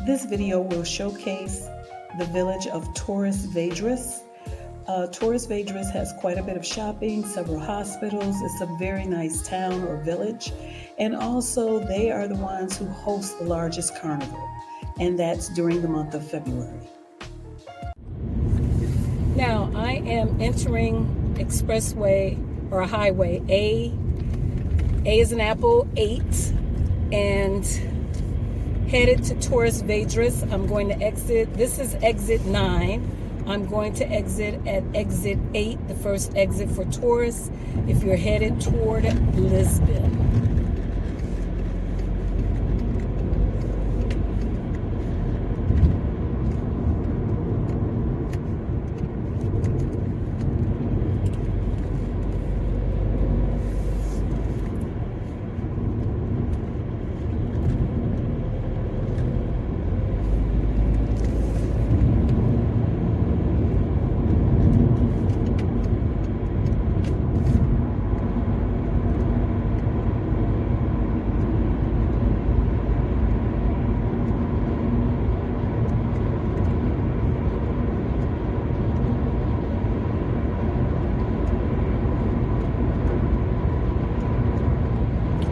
This video will showcase the village of Torres Vedras. Torres Vedras has quite a bit of shopping, several hospitals. It's a very nice town or village. And also they are the ones who host the largest carnival, and that's during the month of February. Now I am entering expressway or highway A is an apple, 8, and headed to Torres Vedras. I'm going to exit. This is exit 9. I'm going to exit at exit 8, the first exit for Torres, if you're headed toward Lisbon.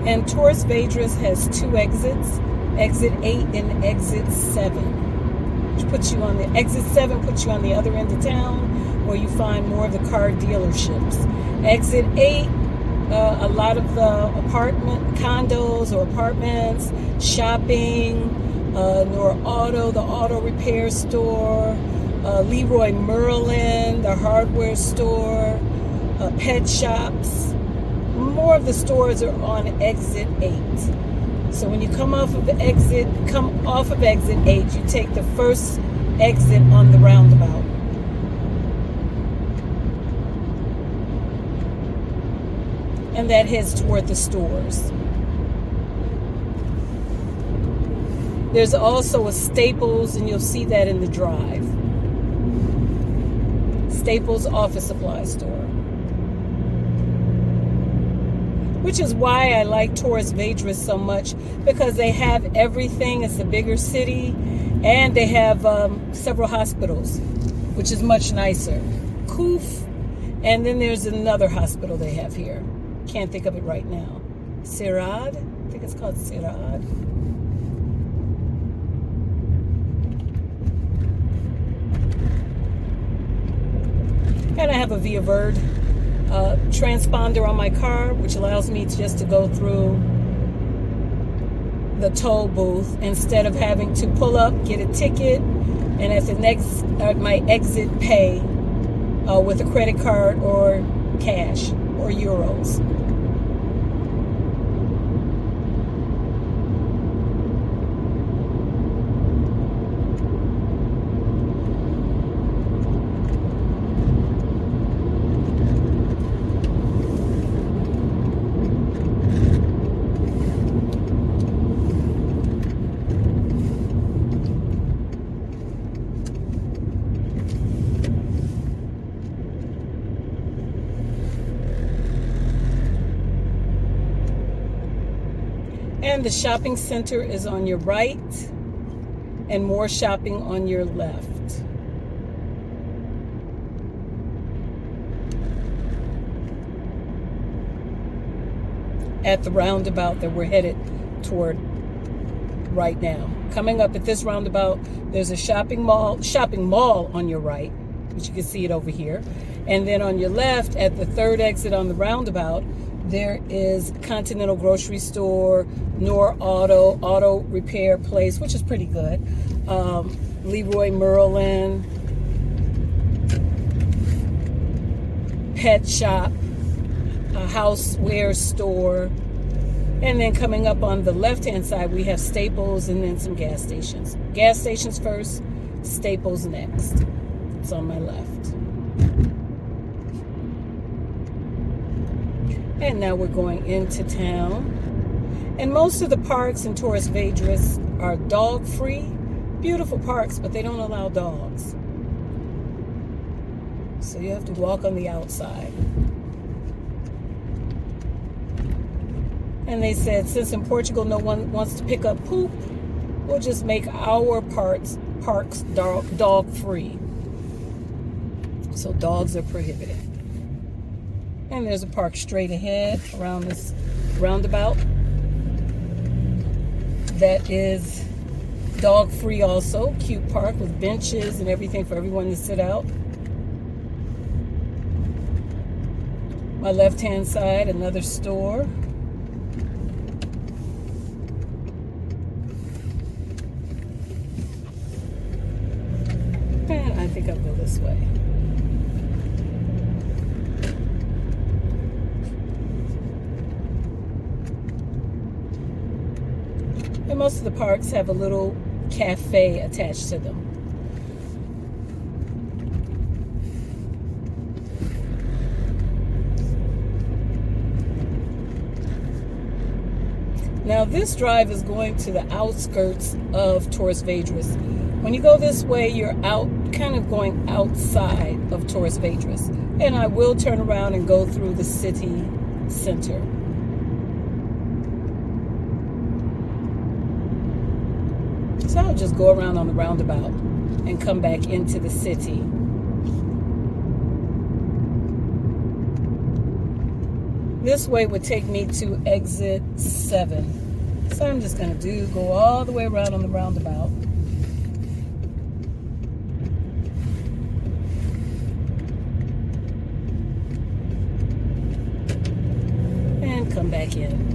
And Torres Vedras has 2 exits, exit 8 and exit 7. Which puts you on the exit 7 puts you on the other end of town, where you find more of the car dealerships. Exit 8, a lot of the condos or apartments, shopping, Nor Auto, the auto repair store, Leroy Merlin, the hardware store, pet shops. More of the stores are on exit 8. So when you come off of exit 8, you take the first exit on the roundabout. And that heads toward the stores. There's also a Staples, and you'll see that in the drive. Staples office supply store. Which is why I like Torres Vedras so much, because they have everything. It's a bigger city, and they have several hospitals, which is much nicer. Koof, and then there's another hospital they have here. Can't think of it right now. Sirad? I think it's called Sirad. And I have a Via Verde transponder on my car, which allows me to go through the toll booth instead of having to pull up, get a ticket, and at my exit pay with a credit card or cash or euros. And the shopping center is on your right, and more shopping on your left. At the roundabout that we're headed toward right now. Coming up at this roundabout, there's a shopping mall on your right, which you can see it over here. And then on your left, at the third exit on the roundabout, there is Continental Grocery Store, Nor Auto repair place, which is pretty good. Leroy Merlin, pet shop, a houseware store. And then coming up on the left-hand side, we have Staples and then some gas stations. Gas stations first, Staples next. It's on my left. And now we're going into town. And most of the parks in Torres Vedras are dog-free. Beautiful parks, but they don't allow dogs. So you have to walk on the outside. And they said, since in Portugal no one wants to pick up poop, we'll just make our parks dog free. So dogs are prohibited. And there's a park straight ahead around this roundabout that is dog free also. Cute park with benches and everything for everyone to sit out. My left hand side, another store. And I think I'll go this way. And most of the parks have a little cafe attached to them. Now this drive is going to the outskirts of Torres Vedras. When you go this way, you're kind of going outside of Torres Vedras. And I will turn around and go through the city center. So I'll just go around on the roundabout and come back into the city. This way would take me to exit 7. So I'm just going to go all the way around on the roundabout. And come back in.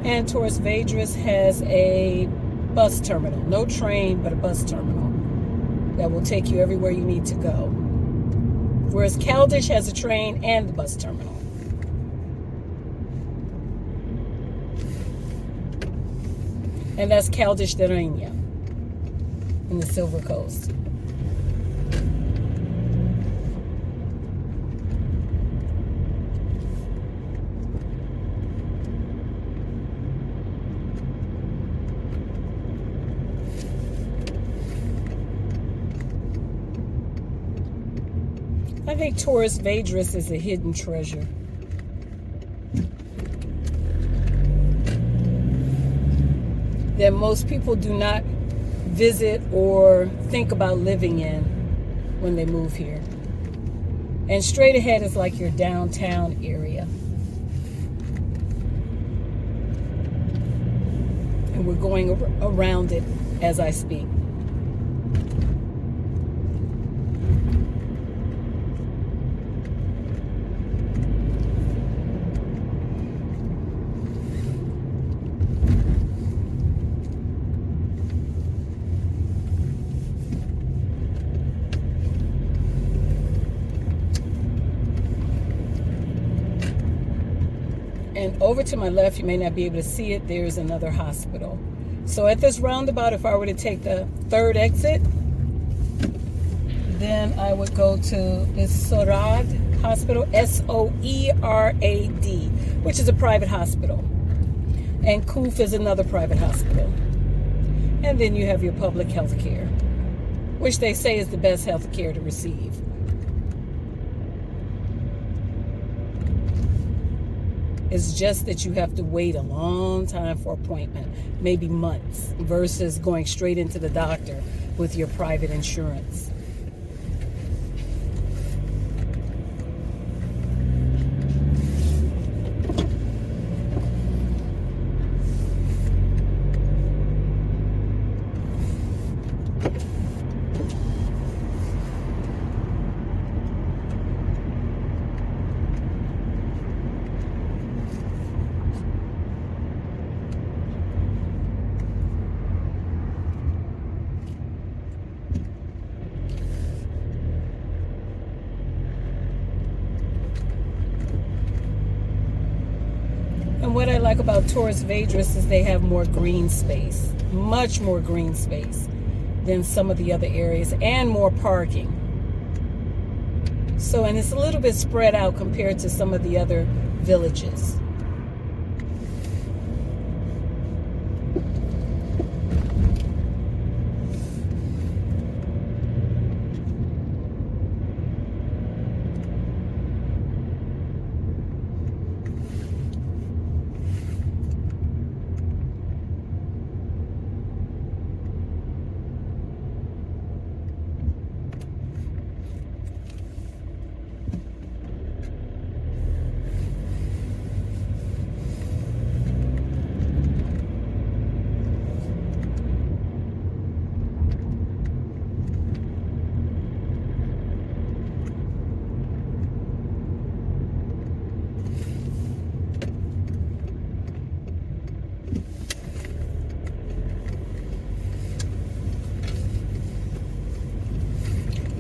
And Torres Vedras has a bus terminal. No train, but a bus terminal that will take you everywhere you need to go. Whereas Caldish has a train and the bus terminal. And that's Caldish de Reina in the Silver Coast. I think Torres Vedras is a hidden treasure. That most people do not visit or think about living in when they move here. And straight ahead is like your downtown area. And we're going around it as I speak. And over to my left, you may not be able to see it, there's another hospital. So at this roundabout, if I were to take the third exit, then I would go to the Soerad Hospital, Soerad, which is a private hospital. And Koof is another private hospital. And then you have your public health care, which they say is the best health care to receive. It's just that you have to wait a long time for appointment, maybe months, versus going straight into the doctor with your private insurance. And what I like about Torres Vedras is they have more green space, much more green space than some of the other areas, and more parking. So, and it's a little bit spread out compared to some of the other villages.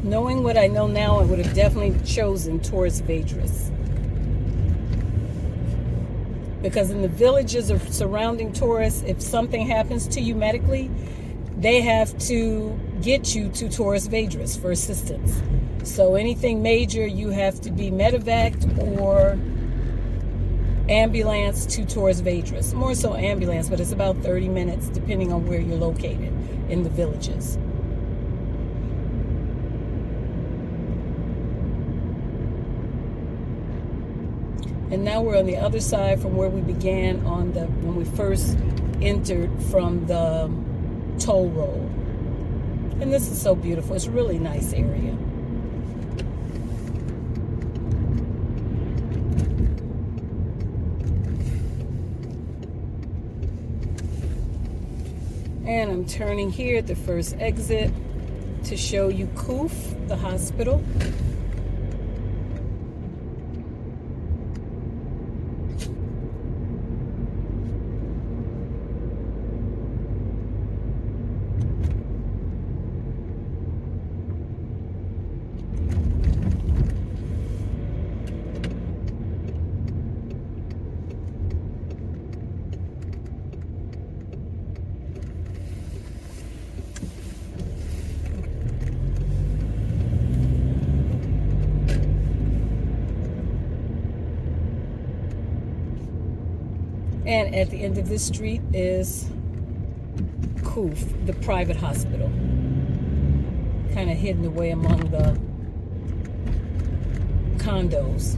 Knowing what I know now, I would have definitely chosen Torres Vedras. Because in the villages surrounding Torres, if something happens to you medically, they have to get you to Torres Vedras for assistance. So anything major, you have to be medevaced or ambulance to Torres Vedras. More so ambulance, but it's about 30 minutes depending on where you're located in the villages. And now we're on the other side from where we began when we first entered from the toll road. And this is so beautiful. It's a really nice area. And I'm turning here at the first exit to show you Koof, the hospital. And at the end of this street is Koof, the private hospital. Kind of hidden away among the condos.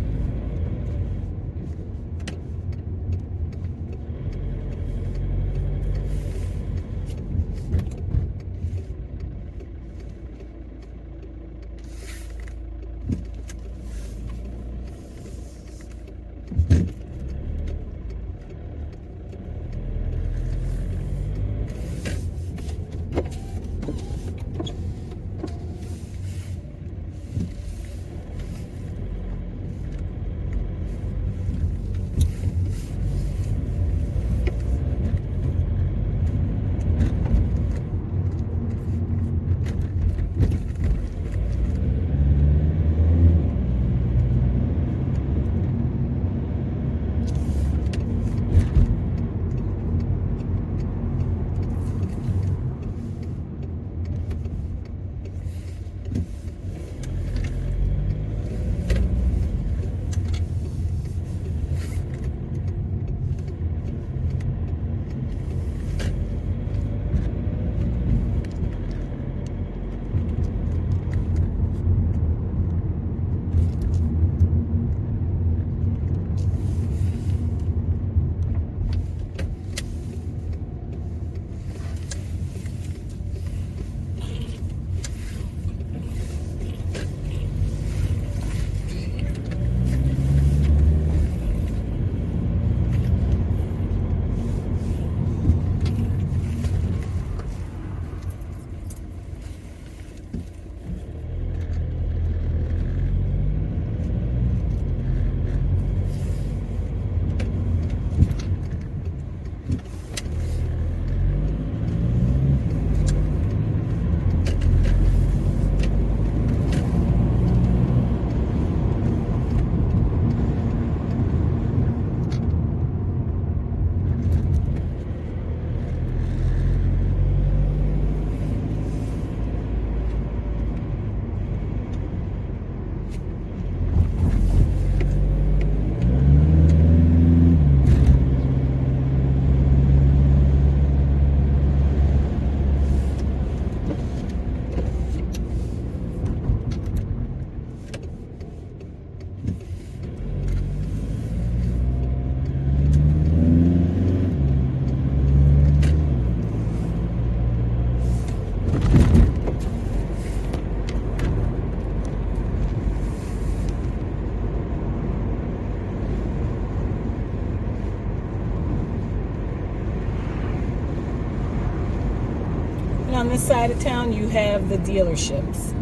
On this side of town, you have the dealerships.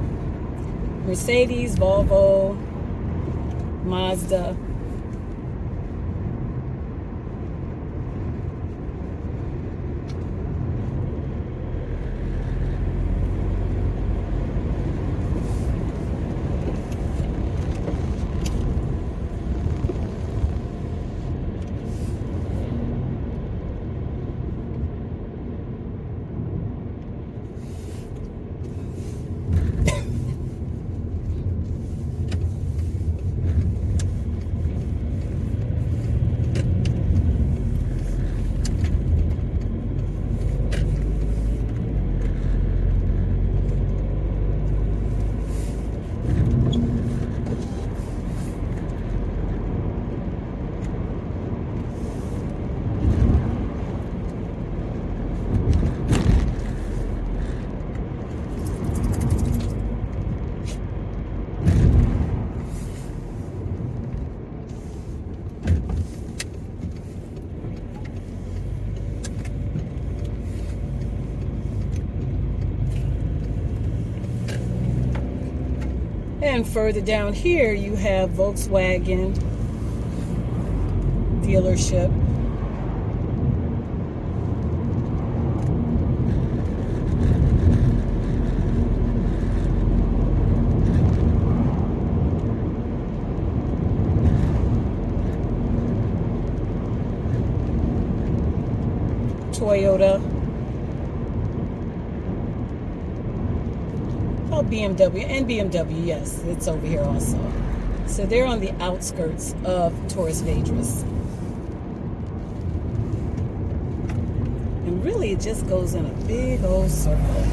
Mercedes, Volvo, Mazda. And further down here, you have Volkswagen dealership. Toyota. Oh, BMW. And BMW, yes, it's over here also. So they're on the outskirts of Torres Vedras. And really, it just goes in a big old circle.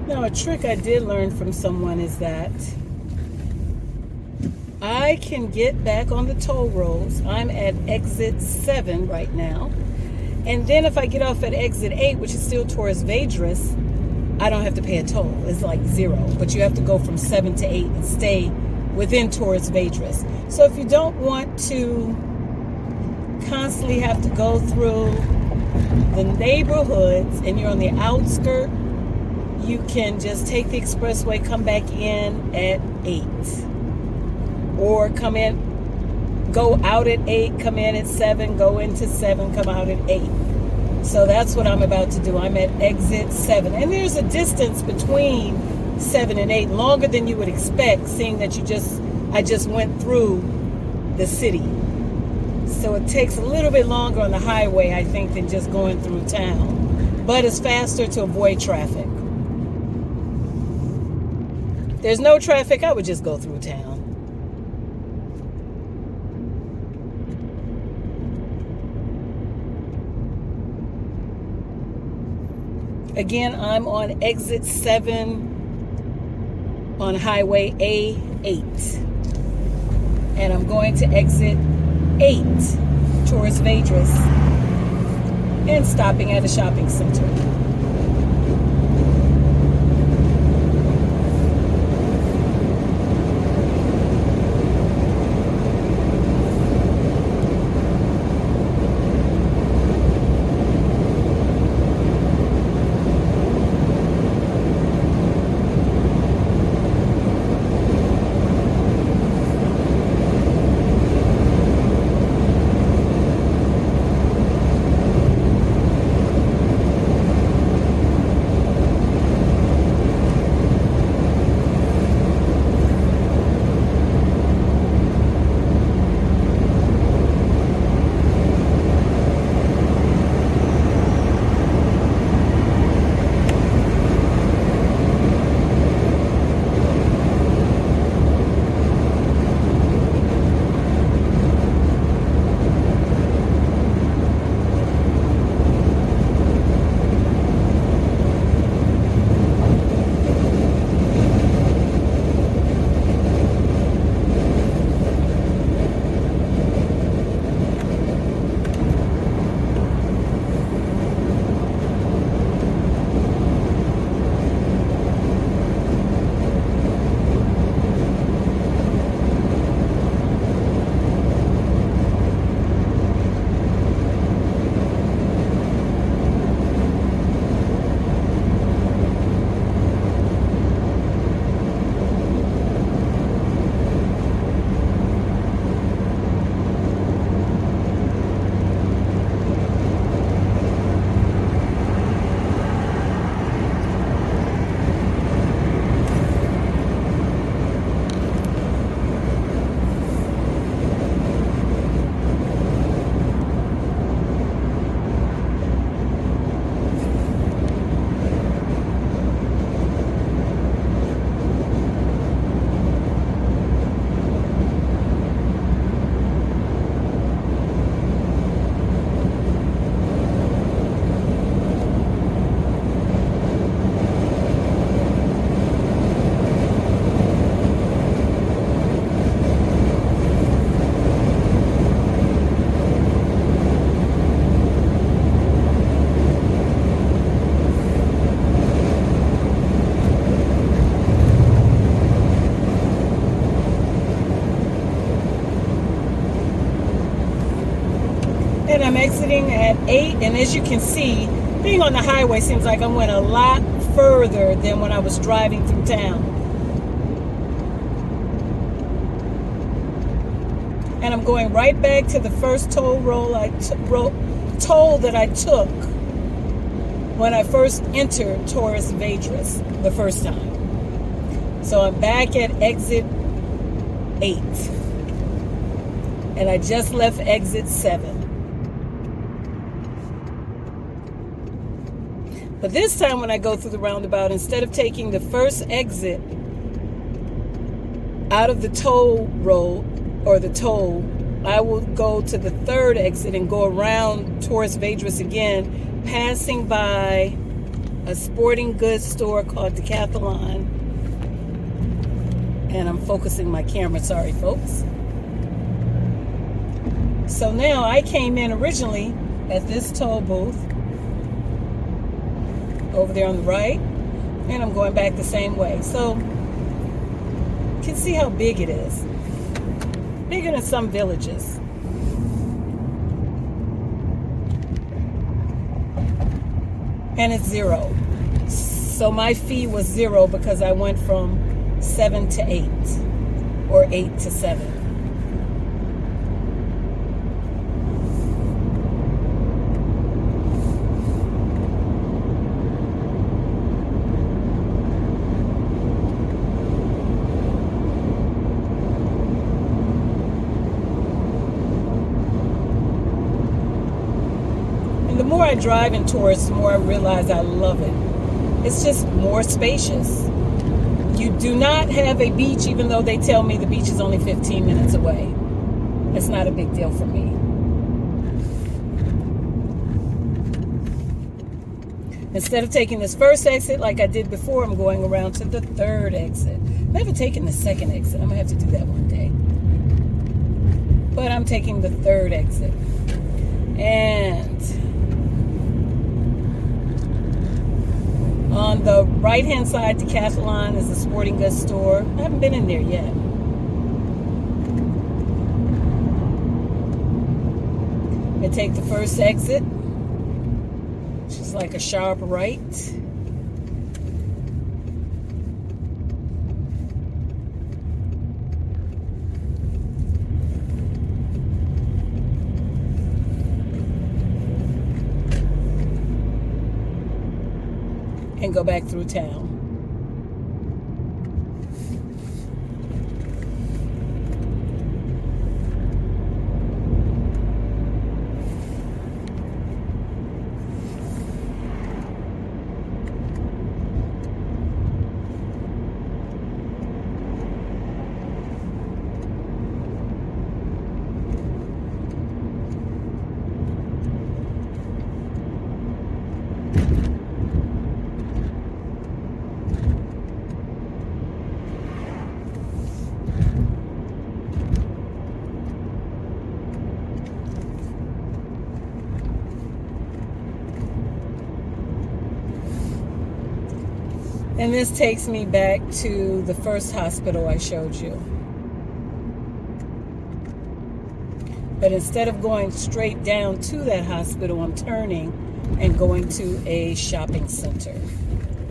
Now, a trick I did learn from someone is that I can get back on the toll roads. I'm at exit 7 right now. And then if I get off at exit 8, which is still Torres Vedras, I don't have to pay a toll. It's like 0. But you have to go from 7 to 8 and stay within Torres Vedras. So if you don't want to constantly have to go through the neighborhoods and you're on the outskirts, you can just take the expressway, come back in at 8. Or come in, go out at 8, come in at 7, go into 7, come out at 8. So that's what I'm about to do. I'm at exit 7. And there's a distance between 7 and 8, longer than you would expect, seeing that I just went through the city. So it takes a little bit longer on the highway, I think, than just going through town. But it's faster to avoid traffic. If there's no traffic, I would just go through town. Again, I'm on exit 7 on highway A8. And I'm going to exit 8, Torres Vedras, and stopping at a shopping center. at 8, and as you can see, being on the highway seems like I went a lot further than when I was driving through town. And I'm going right back to the first toll that I took when I first entered Torres Vedras the first time. So I'm back at exit 8. And I just left exit 7. But this time when I go through the roundabout, instead of taking the first exit out of the toll road or the toll, I will go to the third exit and go around Torres Vedras again, passing by a sporting goods store called Decathlon. And I'm focusing my camera, sorry folks. So now I came in originally at this toll booth over there on the right, and I'm going back the same way. So you can see how big it is. Bigger than some villages. And it's 0. So my fee was 0 because I went from 7 to 8 or 8 to 7. The more I drive in Torres, the more I realize I love it. It's just more spacious. You do not have a beach, even though they tell me the beach is only 15 minutes away. It's not a big deal for me. Instead of taking this first exit like I did before, I'm going around to the third exit. I haven't taken the second exit. I'm going to have to do that one day. But I'm taking the third exit. And on the right-hand side, Decathlon is a sporting goods store. I haven't been in there yet. I take the first exit, which is like a sharp right. And go back through town. And this takes me back to the first hospital I showed you. But instead of going straight down to that hospital, I'm turning and going to a shopping center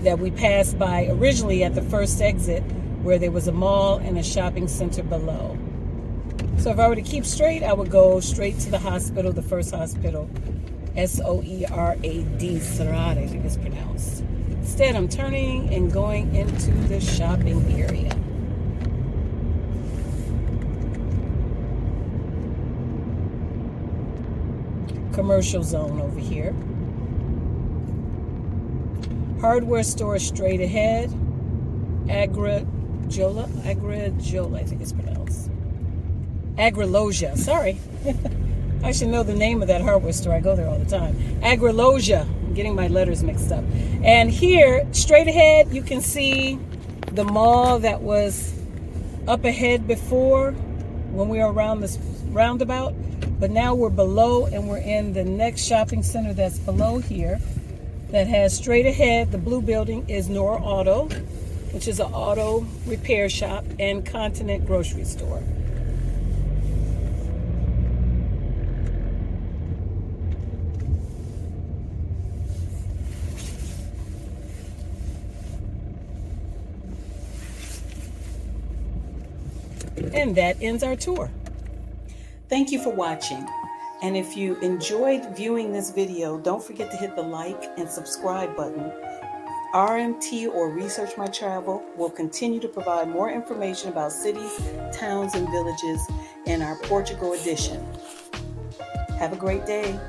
that we passed by originally at the first exit, where there was a mall and a shopping center below. So if I were to keep straight, I would go straight to the hospital, the first hospital, Soerad, Serad, I think it's pronounced. Instead, I'm turning and going into the shopping area. Commercial zone over here. Hardware store straight ahead. Agrijola, I think it's pronounced. Agrilogia, sorry. I should know the name of that hardware store. I go there all the time. Agrilogia. I'm getting my letters mixed up. And here, straight ahead, you can see the mall that was up ahead before when we were around this roundabout. But now we're below and we're in the next shopping center that's below here that has straight ahead. The blue building is Nor Auto, which is an auto repair shop, and Continent grocery store. And that ends our tour. Thank you for watching. And if you enjoyed viewing this video, don't forget to hit the like and subscribe button. RMT or Research My Travel will continue to provide more information about cities, towns, and villages in our Portugal edition. Have a great day.